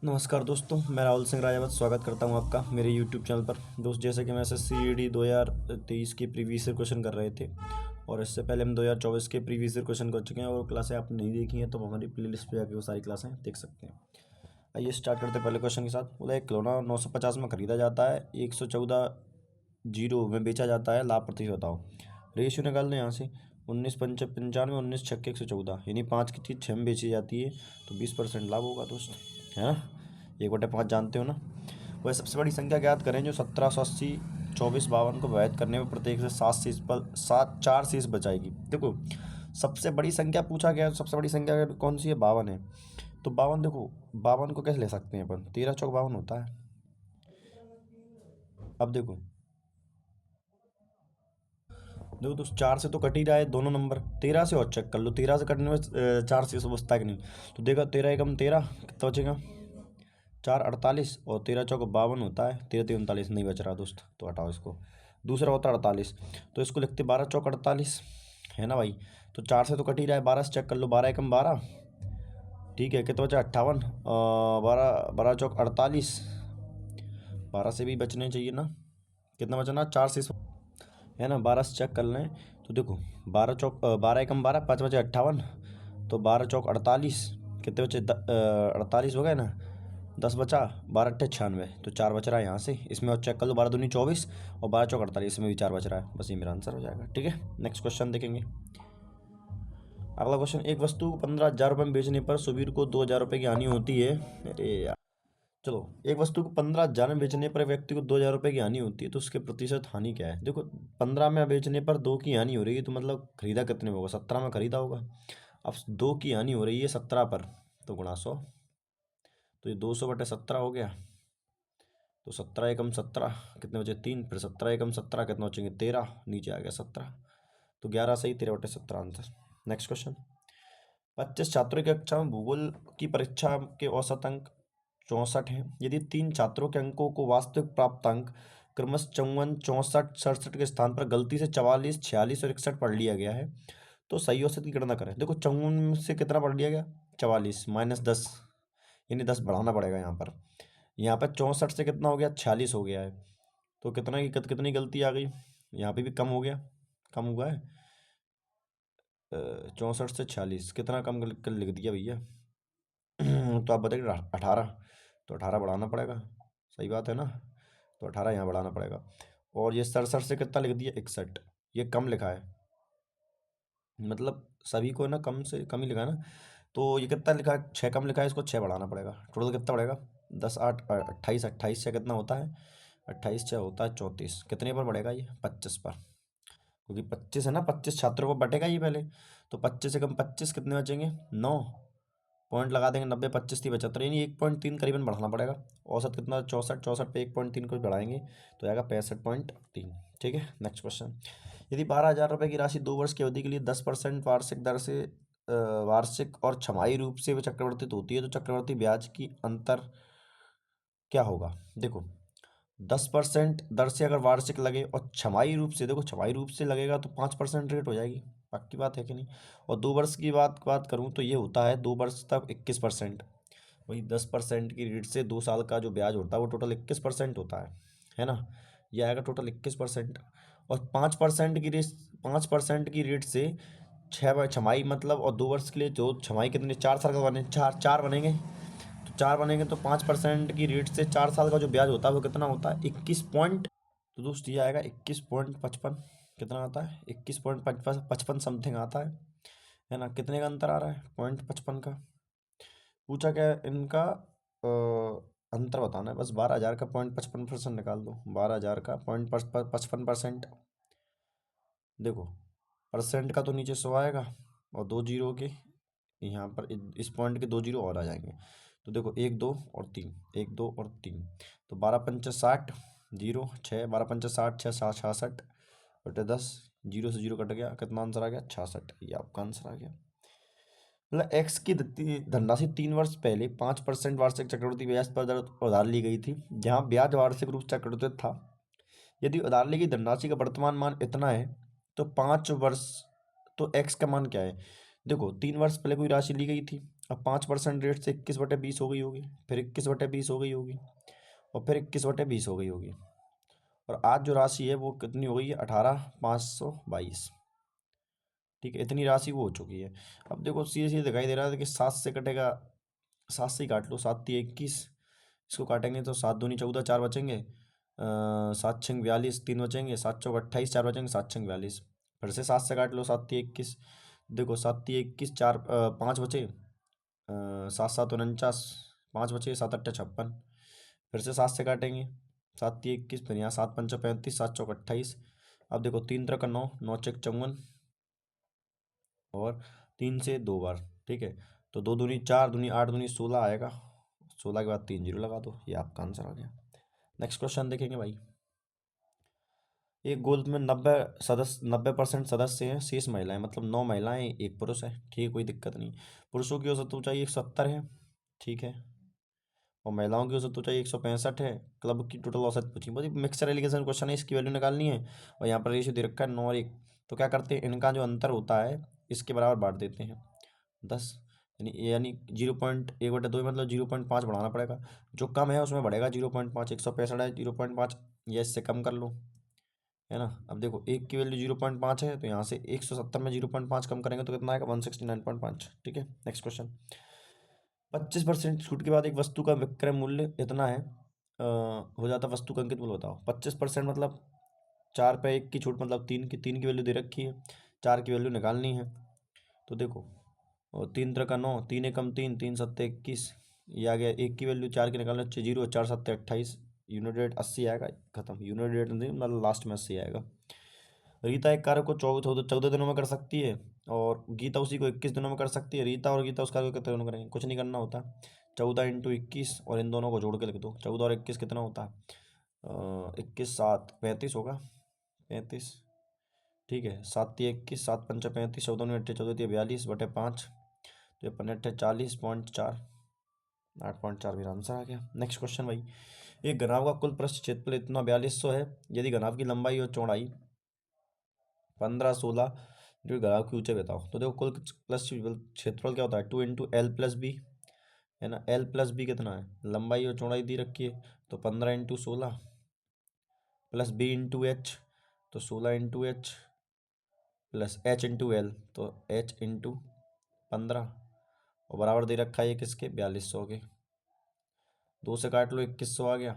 नमस्कार दोस्तों, मैं राहुल सिंह राजावत स्वागत करता हूं आपका मेरे YouTube चैनल पर। दोस्त, जैसे कि हम एसएससी जीडी 2023 के प्रीवियस ईयर क्वेश्चन कर रहे थे और इससे पहले हम 2024 के प्रीवियस ईयर क्वेश्चन कर चुके हैं और क्लासें आपने नहीं देखी हैं तो हमारी प्लेलिस्ट पे जाके वो सारी क्लासें देख सकते हैं। आइए स्टार्ट करते हैं पहले क्वेश्चन के साथ। बोला एक खिलौना 950 में खरीदा जाता है, 114 जीरो में बेचा जाता है, लाभ प्रतिशत बताओ। रेशियो निकाल दें यहाँ से। 19 पंचानवे 19 6 114, यानी 5 की चीज़ 6 में बेची जाती है तो 20% लाभ होगा दोस्त, है ना। 1/5 जानते हो ना। वह सबसे बड़ी संख्या ज्ञात करें जो 1780 2452 को विभाजित करने पर प्रत्येक से 4 शेष बचाएगी। देखो, सबसे बड़ी संख्या पूछा गया, सबसे बड़ी संख्या कौन सी है? 52 है। तो 52, देखो 52 को कैसे ले सकते हैं अपन? 13 चौक 52 होता है। अब देखो देखो तो 4 से तो कट ही रहा है दोनों नंबर। 13 से और चेक कर लो, 13 से कटने में 4 से बचता है कि नहीं। तो देखो 13 एकम 13, कितना बचेगा? 4 48, और 13 चौक 52 होता है, 13 3 39 नहीं बच रहा दोस्त, तो हटाओ इसको। दूसरा होता है 48, तो इसको लिखते 12 चौक 48, है ना भाई। तो 4 से तो कट ही रहा है, 12 से चेक कर लो, 12 एकम 12, ठीक है, कितना बचा? 58, 12 12 चौक 48, 12 से भी बचने चाहिए ना। कितना बचना? 4 से, है ना। 12 से चेक कर लें तो देखो 12 एकम 12, 5 बचे 58, तो 12 चौक 48, कितने बचे? 48 हो गए ना। 10 बचा, 12 अट्ठे 96, तो 4 बच रहा है यहाँ से। इसमें और चेक कर लो, 12 दूनी 24 और 12 चौक 48, इसमें भी 4 बच रहा है। बस ये मेरा आंसर हो जाएगा, ठीक है। नेक्स्ट क्वेश्चन देखेंगे। अगला क्वेश्चन, एक वस्तु को 15,000 रुपये में बेचने पर सुबीर को 2,000 रुपये की हानि होती है। अरे यार, चलो, एक वस्तु को 15,000 में बेचने पर व्यक्ति को 2,000 रुपये की हानि होती है, तो उसके प्रतिशत हानि क्या है? देखो, 15 में बेचने पर 2 की हानि हो रही है, तो मतलब खरीदा कितने में होगा? 17 में खरीदा होगा। अब 2 की हानि हो रही है 17 पर, तो गुणा 100, तो ये 200/17 हो गया। तो 17 एकम 17, कितने बचे? 3, फिर 17 एकम 17, कितना बचेंगे? 13, नीचे आ गया 17, तो 11 सही, 13/17 आंसर। नेक्स्ट क्वेश्चन, 25 छात्रों की कक्षा में भूगोल की परीक्षा के औसत अंक 64 हैं। यदि 3 छात्रों के अंकों को वास्तविक प्राप्त अंक क्रमश 54 64 67 के स्थान पर गलती से 44 46 और 61 पढ़ लिया गया है, तो सही औसत की गणना करें। देखो, 54 से कितना पढ़ लिया गया? 44 माइनस 10, यानी 10 बढ़ाना पड़ेगा यहाँ पर। यहाँ पर 64 से कितना हो गया? 46 हो गया है, तो कितनी गलती आ गई? यहाँ पे भी कम हो गया, कम हुआ है। 64 से 46 कितना कम कर लिख दिया भैया। तो आप बताइए, 18, तो 18 बढ़ाना पड़ेगा, सही बात है ना। तो 18 यहाँ बढ़ाना पड़ेगा। और ये 67 से कितना लिख दिया? 61, ये कम लिखा है, मतलब सभी को ना कम से कम ही लिखा है ना। तो ये कितना लिखा है? 6 कम लिखा है, इसको 6 बढ़ाना पड़ेगा। टोटल कितना पड़ेगा? 10 8 28, 28 से कितना होता है? 28 से होता है 34, कितने पर बढ़ेगा ये? 25 पर, क्योंकि 25 है ना, 25 छात्रों को बटेगा ये पहले। तो 25 से कम 25 कितने बचेंगे? 9, पॉइंट लगा देंगे, 90 25 थी 75, यानी 1.3 करीबन बढ़ाना पड़ेगा। औसत कितना? 64, 64 पे 1.3 को बढ़ाएंगे तो आएगा 65.3, ठीक है। नेक्स्ट क्वेश्चन, यदि 12,000 रुपये की राशि 2 वर्ष की अवधि के लिए 10% वार्षिक दर से वार्षिक और छमाही रूप से चक्रवर्तित होती है, तो चक्रवर्ती ब्याज की अंतर क्या होगा? देखो, 10% दर से अगर वार्षिक लगे और छमाही रूप से, देखो छमाही रूप से लगेगा तो 5% रेट हो जाएगी, पक्की बात है कि नहीं। और 2 वर्ष की बात करूँ तो ये होता है 2 वर्ष तक 21%। वही 10% की रेट से 2 साल का जो ब्याज होता है वो टोटल 21% होता है ना। ये आएगा टोटल 21%। और 5% की रेट से छमाही मतलब, और 2 वर्ष के लिए जो छमाही कितने? 4 साल का बने, चार चार बनेंगे, तो 4 बनेंगे, तो 5% की रेट से 4 साल का जो ब्याज होता है वो कितना होता है? 21 पॉइंट, तो दोस्त ये आएगा 21.55, कितना आता है? 21.55 समथिंग आता है ना। कितने का अंतर आ रहा है? 0.55 का। पूछा क्या है इनका? अंतर बताना है बस। 12,000 का 0.55% निकाल दो, 12,000 का 0.55%। देखो, परसेंट का तो नीचे 100 आएगा, और 2 जीरो के यहाँ पर इस पॉइंट के 2 जीरो और आ जाएंगे। तो देखो 1 2 और 3, 1 2 और 3, तो 12 पंचे 60, जीरो 6, 12 पंचे 60, 6 7 66 बटे 10, जीरो से जीरो कट गया, कितना आंसर आ गया? 66, ये आपका आंसर आ गया। मतलब एक्स की धनराशि 3 वर्ष पहले 5% वार्षिक चक्रवृद्धि ब्याज पर दर उधार ली गई थी, जहाँ ब्याज वार्षिक रूप से चक्रवृद्धि था। यदि उधार ली गई धनराशि का वर्तमान मान इतना है, तो 5 वर्ष, तो एक्स का मान क्या है? देखो, 3 वर्ष पहले कोई राशि ली गई थी अब 5% रेट से 21/20 हो गई होगी, फिर 21/20 हो गई होगी, और फिर 21/20 हो गई होगी। और आज जो राशि है वो कितनी हो गई है? 18,522। ठीक है, इतनी राशि वो हो चुकी है। अब देखो सीधे सीधे दिखाई दे रहा है कि 7 से कटेगा, 7 से ही काट लो, 7×3 = 21। इसको काटेंगे तो 7×2 = 14, 4 बचेंगे, 7×6 = 42, 3 बचेंगे, 7×4 = 28, 4 बचेंगे, 7×6 = 42। फिर से 7 से काट लो, 7×3 = 21। देखो 7×3 = 21, 4 5 बचे, 7×7 = 49, 5 बचे, 7×8 = 56। फिर से 7 से काटेंगे, 7×3 = 21, फिर यहाँ 7×5 = 35, 7×4 = 28। अब देखो 3×3 = 9, 9×1 = 54, और 3 से 2 बार। ठीक है, तो 2×2 = 4, दूनी 8, दूनी 16 आएगा। 16 के बाद 3 जीरो लगा दो, ये आपका आंसर आ गया। नेक्स्ट क्वेश्चन देखेंगे भाई। एक गोल्ड में 90% सदस्य हैं, शेष महिलाएं, मतलब 9 महिलाएं, एक पुरुष है। ठीक है, कोई दिक्कत नहीं। पुरुषों की औसत ऊंचाई 170 है। ठीक है, और महिलाओं की औसत ऊंचाई 165 है। क्लब की टोटल औसत पूछी, बस मिक्सर एलिगेशन क्वेश्चन है, इसकी वैल्यू निकालनी है। और यहाँ पर रेशियो दे रखा है 9 और 1। तो क्या करते हैं, इनका जो अंतर होता है इसके बराबर बांट देते हैं 10, यानी 0.1/2, मतलब 0.5 बढ़ाना पड़ेगा। जो कम है उसमें बढ़ेगा 0.5, 165 है 0.5, या इससे कम कर लो, है ना। अब देखो एक की वैल्यू 0.5 है, तो यहाँ से 170 में 0.5 कम करेंगे तो कितना आएगा? 169.5। ठीक है, नेक्स्ट क्वेश्चन। 25% छूट के बाद एक वस्तु का विक्रय मूल्य इतना है, हो जाता वस्तु का अंकित मूल्य बताओ। 25% मतलब 4 पे 1 की छूट, मतलब 3 की वैल्यू दे रखी है, 4 की वैल्यू निकालनी है। तो देखो, और 3×3 = 9, 3×1 = 3, 3×7 = 21, ये आ गया। 1 की वैल्यू 4 की निकालना, 6 जीरो, 4×7 = 28, यूनिट रेट 80 आएगा। खत्म, यूनिट रेट नहीं, मतलब लास्ट में 80 आएगा। रीता एक कार्य को 14 दिनों में कर सकती है, और गीता उसी को 21 दिनों में कर सकती है। रीता और गीता उस कार्य को कितने दिनों में करेंगे? कुछ नहीं करना होता, 14 × 21, और इन दोनों को जोड़ के लिख दो। 14 और 21 कितना होता है? 21 7 35 होगा, 35। ठीक है, 7×3 = 21, 7×5 = 35, 14×8 = 14×42/5, तो ये 15×8 = 40.4, 8.4 मेरा आंसर आ गया। नेक्स्ट क्वेश्चन भाई। एक घनाभ का कुल पृष्ठ क्षेत्रफल इतना 4200 है, यदि घनाभ की लंबाई और चौड़ाई 15, 16, जो घनाभ की ऊंचाई बताओ। तो देखो कुल क्षेत्रफल क्या होता है? 2 × L + B, है ना। L + B कितना है? लंबाई और चौड़ाई दी रखी है, तो 15 × 16, प्लस B × H, तो 16 × H, प्लस H × L, तो H × 15, और बराबर दे रखा है ये किसके? 4200 के। 2 से काट लो, 2100 आ गया।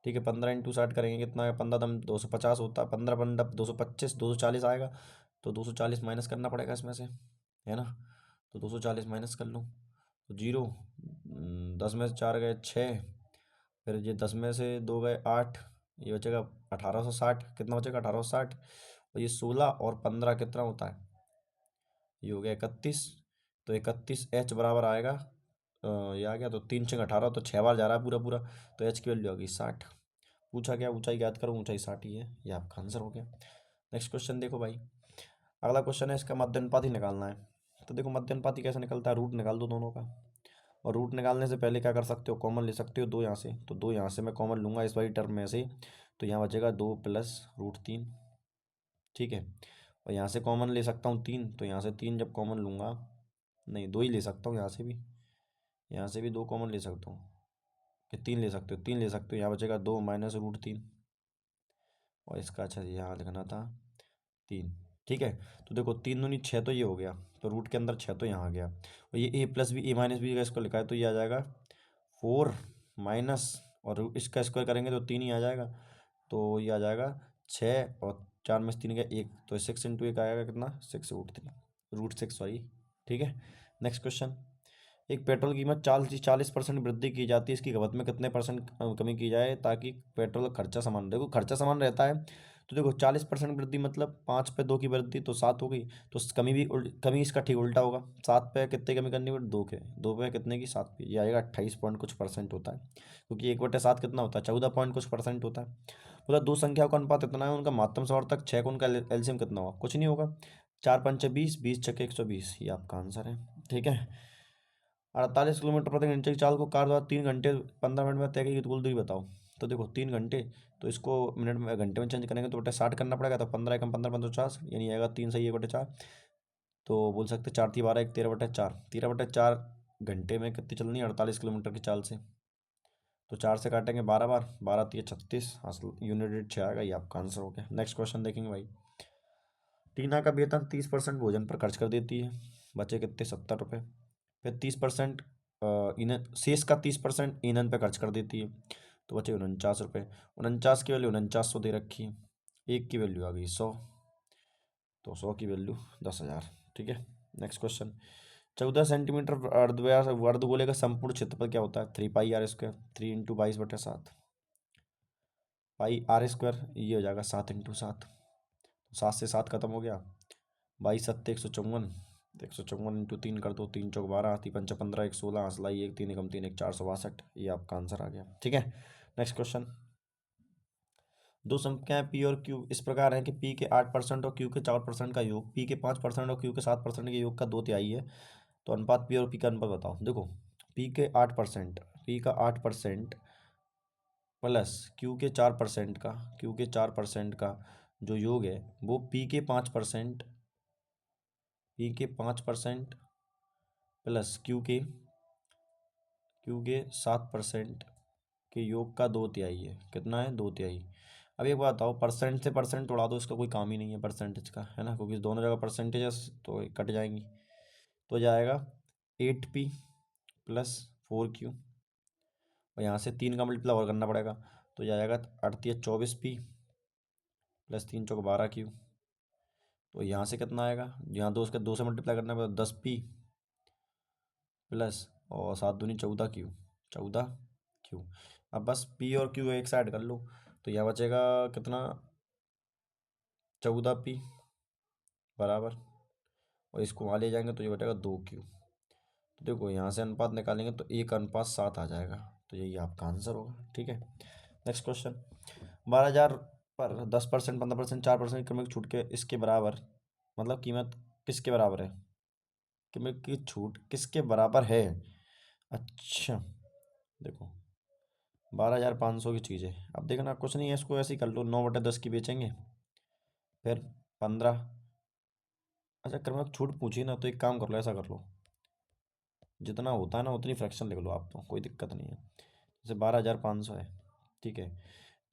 ठीक है, 15 × 60 करेंगे कितना है? 15×दम 250 होता है, 15×15 225, 240 आएगा। तो 240 माइनस करना पड़ेगा इसमें से, है ना। तो 240 माइनस कर लो, तो 0, 10 में से 4 गए 6, फिर ये 10 में से 2 गए 8, ये बचेगा 1860। कितना बचेगा? 1860। और ये 16 और 15 कितना होता है? ये हो गया 31। तो 31H बराबर आएगा, ये आ गया, तो 3×6 = 18, तो 6 बार जा रहा है पूरा पूरा, तो H की वैल्यू आ गई 60। पूछा क्या? ऊंचाई याद करो, ऊंचाई 60 ही है, ये आपका आंसर हो गया। नेक्स्ट क्वेश्चन देखो भाई। अगला क्वेश्चन है, इसका मध्य अनुपात ही निकालना है। तो देखो मध्य अनुपात ही कैसे निकलता है? रूट निकाल दो दोनों का, और रूट निकालने से पहले क्या कर सकते हो? कॉमन ले सकते हो 2 यहाँ से, तो 2 यहाँ से मैं कॉमन लूँगा इस वाली टर्म में से, तो यहाँ बचेगा 2 + √3। ठीक है, और यहाँ से कॉमन ले सकता हूँ 3, तो यहाँ से 3 जब कॉमन लूँगा, नहीं 2 ही ले सकता हूँ, यहाँ से भी, यहाँ से भी 2 कॉमन ले सकता हूँ, कि 3 ले सकते हो? 3 ले सकते हो, यहाँ बचेगा 2 - √3, और इसका अच्छा यहाँ लिखना था 3। ठीक है, तो देखो 3 दूनी 6, तो ये हो गया, तो रूट के अंदर 6 तो यहाँ आ गया, और ये A + B A - B का इसको लिखा है, तो ये आ जाएगा 4 माइनस, और इसका स्क्वायर करेंगे तो 3 ही आ जाएगा, तो ये आ जाएगा 6, और 4 में से 3 गया 1, तो 6 × 1 आएगा कितना? 6√3, सॉरी। ठीक है, नेक्स्ट क्वेश्चन। एक पेट्रोल की कीमत 40% वृद्धि की जाती है, इसकी खपत में कितने परसेंट कमी की जाए ताकि पेट्रोल का खर्चा समान रहे? देखो खर्चा समान रहता है, तो देखो 40% वृद्धि मतलब 5 पे 2 की वृद्धि, तो 7 हो गई। तो कमी भी कमी इसका ठीक उल्टा होगा, 7 पे कितने कमी करनी पड़े? 2 के, 2 पे कितने की? 7 की, ये आएगा 28 पॉइंट कुछ परसेंट होता है, क्योंकि 1/7 कितना होता है? 14 पॉइंट कुछ परसेंट होता है। मतलब दो संख्याओं का अनुपात इतना है, उनका महत्तम समर्थक 6 को, उनका एलसीएम कितना होगा? कुछ नहीं होगा, 4×5 = 20, 20×6 = 120, ये आपका आंसर है। ठीक है, 48 किलोमीटर प्रति घंटे की चाल को कार द्वारा 3 घंटे 15 मिनट में तय की कुल दूरी बताओ। तो देखो 3 घंटे, तो इसको मिनट में घंटे में चेंज करेंगे तो 60 करना पड़ेगा, तो 15 × 15 = 50, यानी आएगा 3 सही 1/4। तो बोल सकते 4×3 = 12, 1 13/4, 13/4 घंटे में कितनी चलनी है? 48 किलोमीटर की चाल से। तो 4 से काटेंगे 12 बार, 12×3 = 36, हासिल यूनिट रेट 6 आएगा। ये आपका आंसर हो गया। नेक्स्ट क्वेश्चन देखेंगे भाई। टीना का वेतन 30% भोजन पर खर्च कर देती है, बचे कितने? 70 रुपये। फिर 30% ईंधन, शेष का 30% ईंधन पे खर्च कर देती है, तो बचे 49 रुपये। 49 की वैल्यू 4900 दे रखी है, एक की वैल्यू आ गई 100, तो 100 की वैल्यू 10,000। ठीक है। Next question. 14 सेंटीमीटर अर्धव्यास अर्धगोले का संपूर्ण क्षेत्रफल क्या होता है? 3πr², 3 × 22/7, πr², ये हो जाएगा 7 × 7। 7 से 7 खत्म हो गया, 22×7 = 154, 154 × 3 कर दो, 3×4 = 12, 3×5 = 15, 1 16, हंसलाई 1 3 × 3 = 462। ये आपका आंसर आ गया। ठीक है। Next question. दो संख्याएं पी और क्यू इस प्रकार है कि पी के 8% और क्यू के 4% का योग पी के 5% और क्यू के 7% के योग का 2/3 है, तो अनुपात पी और पी का अनुपात बताओ। देखो, पी का 8% प्लस क्यू के 4% का जो योग है वो पी के 5% प्लस क्यू के 7% के योग का 2/3 है। कितना है? 2/3। अब एक बात बताओ, परसेंट से परसेंट उड़ा दो, इसका कोई काम ही नहीं है परसेंटेज का, है ना, क्योंकि दोनों जगह परसेंटेजेस तो कट जाएंगी। तो जाएगा 8p प्लस 4q, और यहाँ से 3 का मल्टीप्लाई और करना पड़ेगा, तो जाएगा 8×3 = 24p प्लस 3×4 = 12q। तो यहाँ से कितना आएगा? यहाँ दो से मल्टीप्लाई करना पड़ेगा, 10p प्लस और 7×2 = 14q, 14q। अब बस p और q एक साइड कर लो, तो यह बचेगा कितना? 14p बराबर, और इसको वहाँ ले जाएंगे तो ये बचेगा 2q। तो देखो, यहाँ से अनुपात निकालेंगे तो 1:7 आ जाएगा, तो यही आपका आंसर होगा। ठीक है। Next question. 12,000 पर 10%, 15%, 4% कीमत की छूट के इसके बराबर, मतलब कीमत किसके बराबर है? कीमत की छूट किसके बराबर है? अच्छा, देखो 12,500 की चीज़ है। अब देखना, कुछ नहीं है, इसको ऐसे ही कर लो, 9/10 की बेचेंगे, फिर 15। अच्छा, क्रमिक छूट पूछी ना, तो एक काम कर लो, ऐसा कर लो, जितना होता है ना उतनी फ्रैक्शन लिख लो आप, तो कोई दिक्कत नहीं है। जैसे 12,500 है, ठीक है,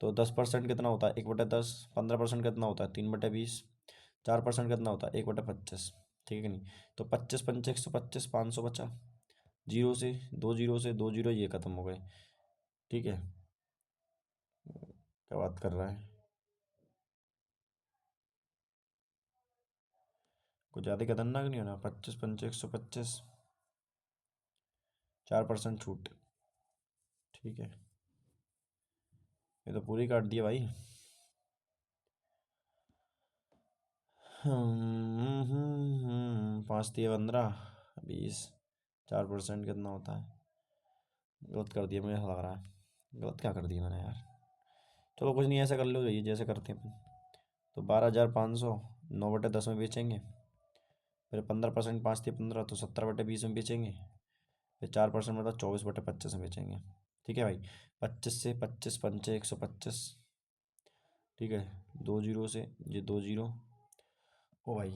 तो 10% कितना होता है? 1/10। 15% कितना होता है? 3/20। 4% कितना होता है? 1/25। ठीक है कि नहीं? तो 25×5 = 125, 500 बचा। जीरो से दो जीरो ये खत्म हो गए। ठीक है, क्या बात कर रहा है, कुछ ज़्यादा खतरनाक नहीं होना। 25×5 = 125, 4% छूट। ठीक है, ये तो पूरी काट दिया भाई। 5×3 = 15, 20, 4% कितना होता है? गलत कर दिया, मुझे ऐसा लग रहा है। गलत क्या कर दिया मैंने यार? चलो कुछ नहीं, ऐसा कर लो, ये जैसे करते हैं अपन। तो 12,500 9/10 में बेचेंगे, फिर 15%, 5×3 = 15, तो 70/20 में बेचेंगे, फिर 4% मतलब 24/25 में बेचेंगे। ठीक है भाई। 25 से 25 पंचे 125। ठीक है, 2 जीरो से ये 2 जीरो। ओ भाई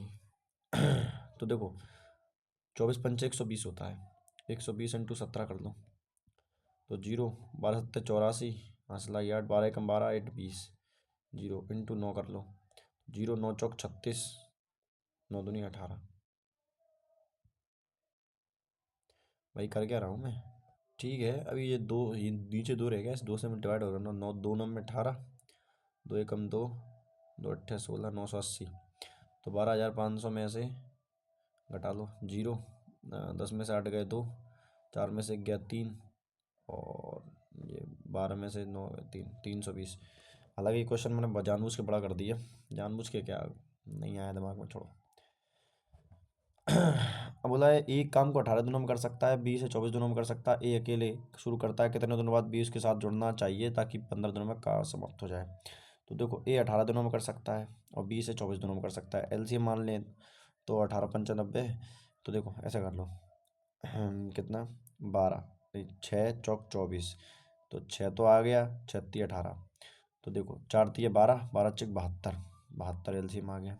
तो देखो, 24×5 = 120 होता है, 120 × 17 कर दो, तो जीरो, 12×7 = 84, हंसला 8, 12×1 = 12, 8 20, जीरो इंटू 9 कर लो, जीरो 9×4 = 36, 9×2 = 18। भाई कर क्या रहा हूँ मैं? ठीक है, अभी ये नीचे दो रह गया, इस दो से में डिवाइड हो रहा है ना, 9 2 9 में 18, 2 एकम 2, 2 8 16, 980। तो 12,500 में से घटा लो जीरो, 10 में से 8 गए 2, 4 में से गया 3, और ये 12 में से 9 3, 320। हालांकि ये क्वेश्चन मैंने जानबूझ के बड़ा कर दिया, जानबूझ के क्या, नहीं आया दिमाग में, छोड़ो। अब बोला है एक काम को 18 दिनों में कर सकता है, 20 से 24 दिनों में कर सकता है। ए अकेले शुरू करता है, कितने दिनों बाद 20 के साथ जुड़ना चाहिए ताकि 15 दिनों में कार्य समाप्त हो जाए? तो देखो, ए 18 दिनों में कर सकता है और 20 से 24 दिनों में कर सकता है। एलसीएम मान लें तो 18×5 = 90। तो देखो ऐसा कर लो, कितना? 12, 6×4 = 24, तो 6 तो आ गया, 6×3 = 18। तो देखो 4×3 = 12, 12×4 = 72, 72 एलसीएम आ गया।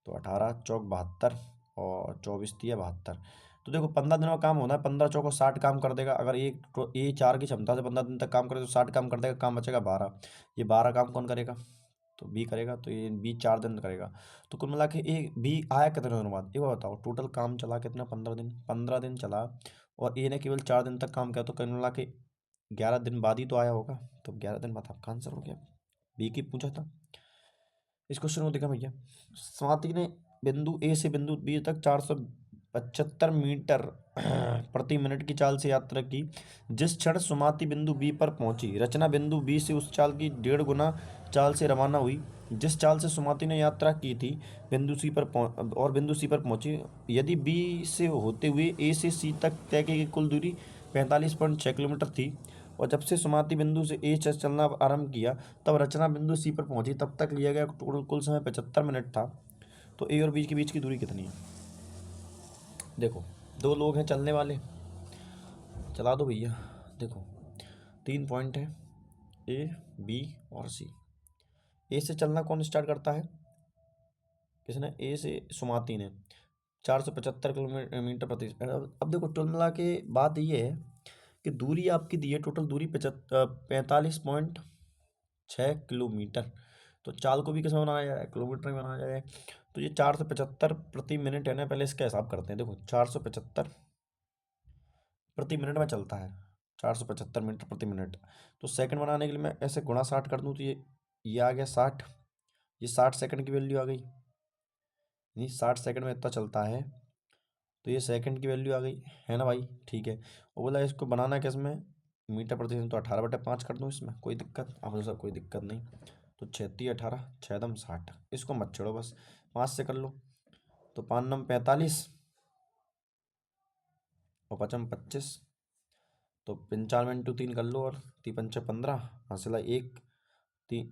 तो 18×4 = 72, और 24 तिया 72। तो देखो 15 दिनों का काम होना है, 15 चौको 60 काम कर देगा। अगर ए 4 की क्षमता से 15 दिन तक काम करे तो 60 काम कर देगा, काम बचेगा 12। ये 12 काम कौन करेगा? तो बी करेगा। तो ये बी 4 दिन करेगा। तो कुल मिला के ए बी आया कितने दिनों बाद? ये बताओ टोटल काम चला कितना? 15 दिन। 15 दिन चला और ए ने केवल 4 दिन तक काम किया, तो कुल मिला के 11 दिन बाद ही तो आया होगा। तो 11 दिन बाद आपका आंसर हो गया। बी की पूछा था। इस क्वेश्चन को देखा भैया, स्वाति ने बिंदु ए से बिंदु बी तक 475 मीटर प्रति मिनट की चाल से यात्रा की। जिस क्षण सुमाति बिंदु बी पर पहुंची, रचना बिंदु बी से उस चाल की 1.5 गुना चाल से रवाना हुई। जिस चाल से सुमाति ने यात्रा की थी बिंदु सी पर बिंदु सी पर पहुंची, यदि बी से होते हुए ए से सी तक तय की गई कुल दूरी 45.6 किलोमीटर थी, और जब से सुमाति बिंदु से ए चलना आरंभ किया तब रचना बिंदु सी पर पहुंची, तब तक लिया गया टोटल कुल समय 75 मिनट था। तो ए और बी के बीच की दूरी कितनी है? देखो 2 लोग हैं चलने वाले, चला दो भैया। देखो 3 पॉइंट है, ए बी और सी। ए से चलना कौन स्टार्ट करता है? किसने? ए से सुमाति ने 475 किलोमीटर प्रति। अब देखो टोल मिला के बात ये है कि दूरी आपकी दी है, टोटल दूरी 45.6 किलोमीटर। तो चाल को भी कैसे बनाया जाए? किलोमीटर में बनाया जाए। तो ये 475 प्रति मिनट है ना, पहले इसका हिसाब करते हैं। देखो 475 प्रति मिनट में चलता है, 475 मीटर प्रति मिनट। तो सेकंड बनाने के लिए मैं ऐसे गुणा 60 कर दूं, तो ये आ गया 60। ये 60 सेकंड की वैल्यू आ गई, नहीं 60 सेकंड में इतना चलता है, तो ये सेकंड की वैल्यू आ गई है ना भाई। ठीक है। और बोला इसको बनाना किस में? मीटर प्रति सेकंड। तो 18/5 कर दूं इसमें, कोई दिक्कत? आप सर कोई दिक्कत नहीं। तो 36 18 6 60, इसको मत छोड़ो, बस 5 से कर लो। तो 5 9 45 और 5 25। तो 95 इंटू 3 कर लो, और 3 5 15 हासिला 1, 3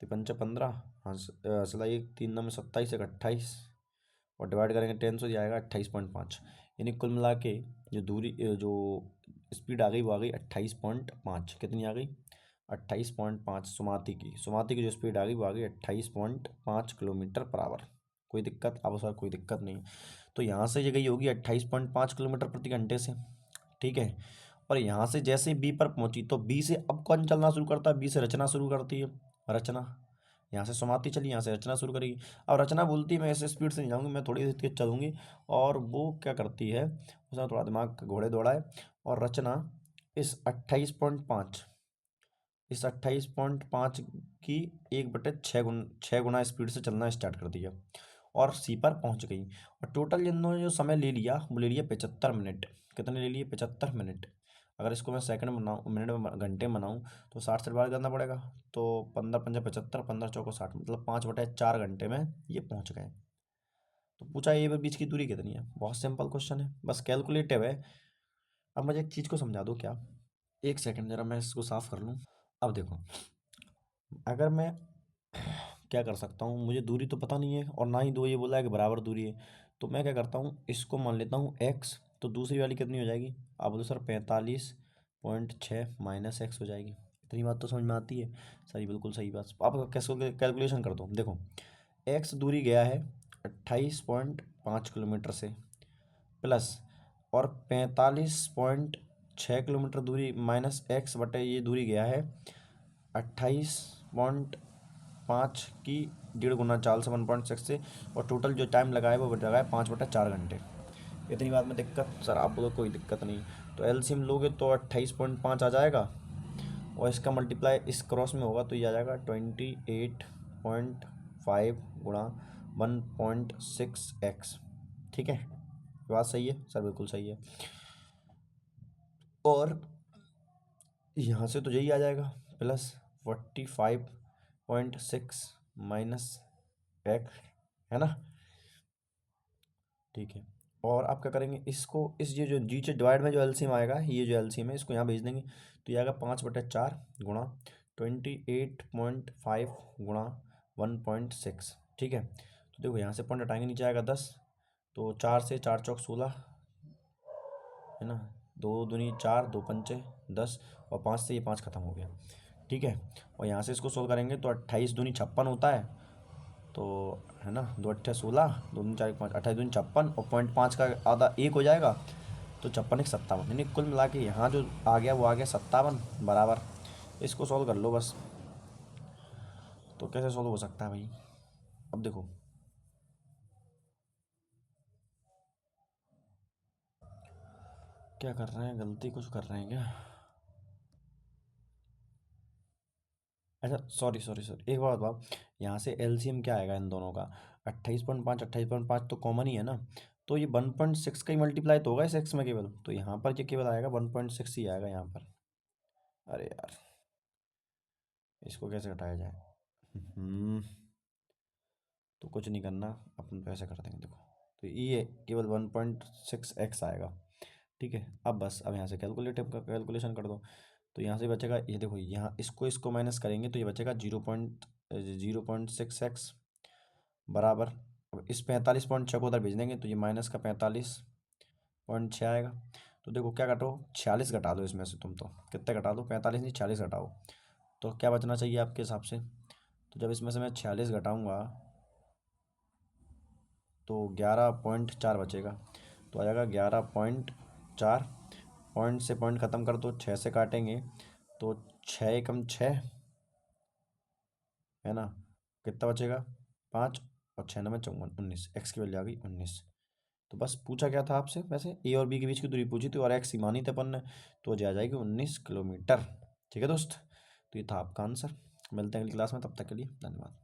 3 5 15 हासिला 1, 3 9 27 1 28, और डिवाइड करेंगे 10 से, जाएगा 28.5। यानी कुल मिला के जो दूरी जो स्पीड आ गई वो आ गई 28.5। कितनी आ गई? 28.5। सुमाति की जो स्पीड आ गई वो आ गई 28.5 किलोमीटर पर आवर। कोई दिक्कत? अब सर कोई दिक्कत नहीं। तो यहाँ से ये गई होगी 28.5 किलोमीटर प्रति घंटे से। ठीक है। और यहाँ से जैसे बी पर पहुंची, तो बी से अब कौन चलना शुरू करता है? बी से रचना शुरू करती है। रचना यहाँ से सुमाति चली, यहाँ से रचना शुरू करेगी। अब रचना बोलती है मैं ऐसे स्पीड से नहीं जाऊँगी, मैं थोड़ी सी तेज चलूँगी। और वो क्या करती है, उसने थोड़ा दिमाग का घोड़े दौड़ाए, और रचना इस 28.5 की 1/6 गुना स्पीड से चलना स्टार्ट कर दिया, और सी पर पहुंच गई। और टोटल इन्होंने जो समय ले लिया वो ले लिया 75 मिनट। कितने ले लिए? 75 मिनट। अगर इसको मैं सेकंड बनाऊँ, मिनट में घंटे में बनाऊँ, तो 60 से डिवाइड करना पड़ेगा। तो 15 पंजा 75, 15 चौको 60, मतलब 5/4 घंटे में ये पहुंच गए। तो पूछा ये बीच की दूरी कितनी है? बहुत सिंपल क्वेश्चन है, बस कैलकुलेटिव है। अब मुझे एक चीज़ को समझा दो क्या? एक सेकंड जरा मैं इसको साफ कर लूँ। अब देखो, अगर मैं क्या कर सकता हूँ, मुझे दूरी तो पता नहीं है, और ना ही दो ये बोला है कि बराबर दूरी है। तो मैं क्या करता हूँ, इसको मान लेता हूँ एक्स। तो दूसरी वाली कितनी हो जाएगी? आप बोलो सर 45.6 माइनस एक्स हो जाएगी। इतनी बात तो समझ में आती है? सही, बिल्कुल सही बात। आप कैसे कैलकुलेशन कर दो। देखो एक्स दूरी गया है 28.5 किलोमीटर से, प्लस और 45.6 किलोमीटर दूरी माइनस एक्स बटे ये दूरी गया है 28.5 की 1.5 गुना चाल से 1.6 से, और टोटल जो टाइम लगा है वो लगा है 5/4 घंटे। इतनी बात में दिक्कत? सर आप बोलो कोई दिक्कत नहीं। तो एलसीएम लोगे तो 28.5 आ जाएगा, और इसका मल्टीप्लाई इस क्रॉस में होगा तो ये आ जाएगा 28.5 गुणा 1.6x। ठीक है, बात सही है सर? बिल्कुल सही है। और यहाँ से तो यही आ जाएगा प्लस 45.6 माइनस एक्स, है ना? ठीक है। और आप क्या करेंगे, इसको इस ये जो जी से डिवाइड में जो एलसीएम आएगा, ये जो एलसीएम है इसको यहाँ भेज देंगे, तो ये आएगा 5/4 गुणा 28.5 गुणा 1.6। ठीक है। तो देखो यहाँ से पॉइंट हटाएंगे, नीचे आएगा 10। तो 4 से 4 चौक 16, है ना? 2 दूनी 4, 2 पंचे 10, और 5 से ये 5 खत्म हो गया। ठीक है। और यहाँ से इसको सोल्व करेंगे तो 28 दूनी 56 होता है। तो है ना, 2 × 8 = 16, 2 × 4 = 5, 28 × 2 = 56 और 0.5 का आधा 1 हो जाएगा, तो 56 × 1 = 57, यानी कुल मिला के यहाँ जो आ गया वो आ गया 57 बराबर। इसको सॉल्व कर लो बस। तो कैसे सॉल्व हो सकता है भाई? अब देखो, क्या कर रहे हैं, गलती कुछ कर रहे हैं क्या? अच्छा, सॉरी सॉरी सॉरी, एक बात बताओ, यहाँ से एलसीएम क्या आएगा इन दोनों का? 28.5, 28.5 तो कॉमन ही है ना, तो ये 1.6 का ही मल्टीप्लाई तो होगा इस एक्स में केवल, तो यहाँ पर ये केवल आएगा 1.6 ही आएगा यहाँ पर। अरे यार, इसको कैसे हटाया जाए? तो कुछ नहीं करना, अपन तो ऐसे कर देंगे, देखो, तो ये केवल 1.6x आएगा। ठीक है, अब बस अब यहाँ से कैलकुलेशन कर दो। तो यहाँ से बचेगा, ये देखो, यहाँ इसको इसको माइनस करेंगे तो ये बचेगा 0.6x बराबर। अब इस 45.6 को उधर भेज देंगे तो ये -का 45.6 आएगा। तो देखो क्या घटाओ, 46 घटा दो इसमें से, तुम तो कितने घटा दो, 45 नहीं 46 घटाओ, तो क्या बचना चाहिए आपके हिसाब से? तो जब इसमें से मैं 46 घटाऊँगा तो 11.4 बचेगा, तो आ जाएगा 11.4। पॉइंट से पॉइंट ख़त्म कर दो, 6 से काटेंगे तो 6 × 6 है ना, कितना बचेगा? 5 और 6 × 9 = 54, 19, एक्स की वैल्यू आ गई 19। तो बस पूछा क्या था आपसे, वैसे ए और बी के बीच की दूरी पूछी थी और एक्स ही मानी थे अपन ने, तो आ जाएगी 19 किलोमीटर। ठीक है दोस्त, तो ये था आपका आंसर। मिलते हैं अगली क्लास में, तब तक के लिए धन्यवाद।